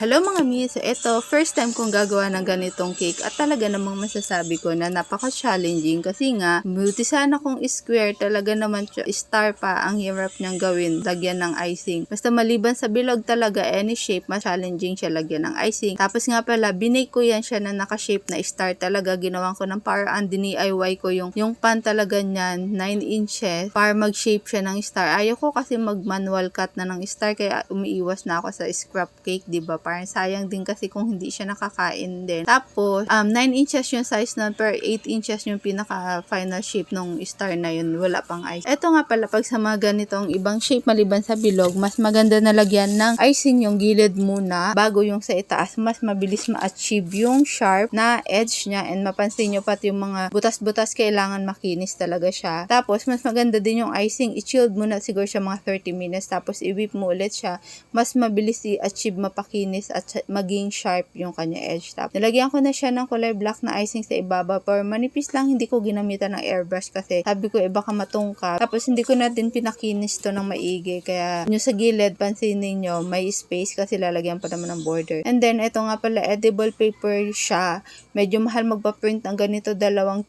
Hello mga miss, ito first time kong gagawa ng ganitong cake at talaga namang masasabi ko na napaka-challenging kasi nga buti sana kung square, talaga naman star pa, ang hirap niyang gawin, lagyan ng icing. Basta maliban sa bilog talaga, any shape, mas challenging siya lagyan ng icing. Tapos nga pala, binake ko yan siya na naka-shape na star talaga, ginawan ko ng paraan, DIY ko yung pan talaga niyan, 9 inches, para mag-shape siya ng star. Ayaw ko kasi mag-manual cut na ng star, kaya umiiwas na ako sa scrap cake, diba? Parang sayang din kasi kung hindi siya nakakain din. Tapos, 9 inches yung size nun, per 8 inches yung pinaka-final shape nung star na yun. Wala pang ice. Ito nga pala, pag sa mga ganitong ibang shape maliban sa bilog, mas maganda na lagyan ng icing yung gilid muna bago yung sa itaas. Mas mabilis ma-achieve yung sharp na edge niya, and mapansin nyo pati yung mga butas-butas, kailangan makinis talaga siya. Tapos, mas maganda din yung icing. I-chilled muna siguro siya mga 30 minutes. Tapos, i-whip mo ulit siya. Mas mabilis i-achieve mapakinis at maging sharp yung kanya edge. Top. Nilagyan ko na siya ng kulay black na icing sa ibaba, pero manipis lang, hindi ko ginamitan ng airbrush kasi sabi ko baka matungkap. Tapos hindi ko na din pinakinis to ng maigi, kaya yung sa gilid, pansinin nyo, may space kasi lalagyan pa naman ng border. And then, ito nga pala, edible paper siya. Medyo mahal magpa-print ng ganito, dalawang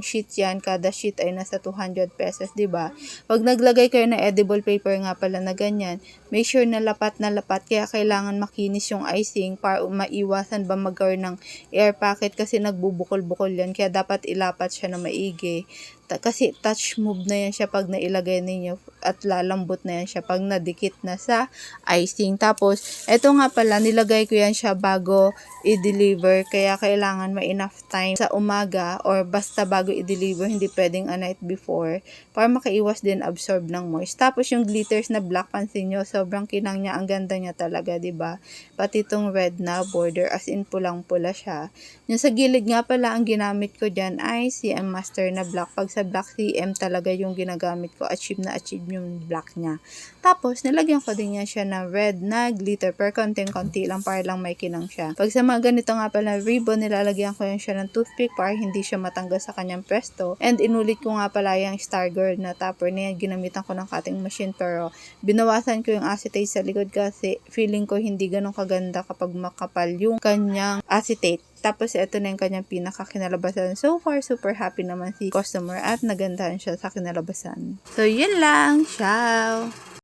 sheets yan. Kada sheet ay nasa 200 pesos, diba? Pag naglagay kayo ng edible paper nga pala na ganyan, make sure na lapat, kaya kailangan makinis yung icing para maiwasan ba magkaroon ng air pocket kasi nagbubukol-bukol yan, kaya dapat ilapat siya na maigi. Kasi touch move na yan siya pag nailagay ninyo, at lalambot na yan siya pag nadikit na sa icing. Tapos, eto nga pala, nilagay ko yan siya bago i-deliver, kaya kailangan enough time sa umaga or basta bago i-deliver, hindi pwedeng a night before para makaiwas din absorb ng moist. Tapos yung glitters na black, pansin nyo, sobrang kinang niya, ang ganda niya talaga, diba? Pati itong red na border, as in pulang-pula siya. Yung sa gilid nga pala, ang ginamit ko dyan ay CM Master na black. Pag sa black, CM talaga yung ginagamit ko. Achieve yung black niya. Tapos, nilagyan ko din yan siya na red na glitter. Per konting-konti lang para lang may kinang siya. Pag sa mga ganito nga pala ribbon, nilalagyan ko yan siya ng toothpick para hindi siya matanggal sa kanyang presto. And inulit ko nga pala yung Stargirl na topper na yan. Ginamitan ko ng cutting machine, pero binawasan ko yung acetate sa likod kasi feeling ko hindi ganun kaganda kapag makapal yung kanyang acetate. Tapos, ito na yung kanyang pinaka-kinalabasan. So far, super happy naman si customer at nagandahan siya sa kinalabasan. So, yun lang. Ciao!